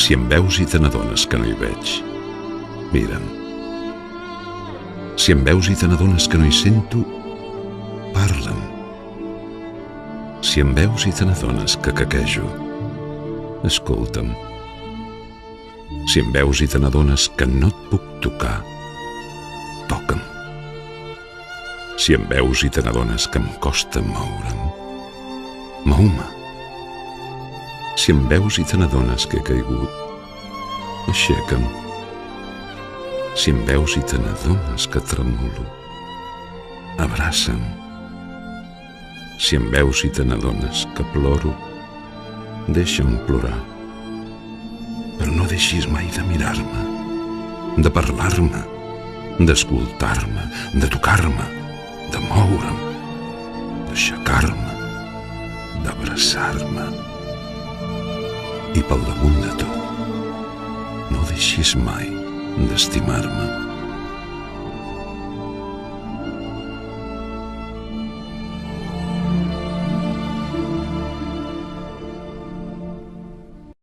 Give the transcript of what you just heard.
Si em veus i te n'adones que no hi veig, mira'm. Si em veus i te n'adones que no hi sento, parla'm. Si em veus i te n'adones que quequejo, escolta'm. Si em veus i te n'adones que no et puc tocar, toca'm. Si em veus i te n'adones que em costa moure'm, mou-me. Si em veus i te n'adones que he caigut, aixeca'm. Si em veus i te n'adones que tremulo, abraça'm. Si em veus i te n'adones que ploro, deixa'm plorar. Però no deixis mai de mirar-me, de parlar-me, d'escoltar-me, de tocar-me, de moure'm, d'aixecar-me, d'abraçar-me. I pel damunt de tot, no deixis mai d'estimar-me.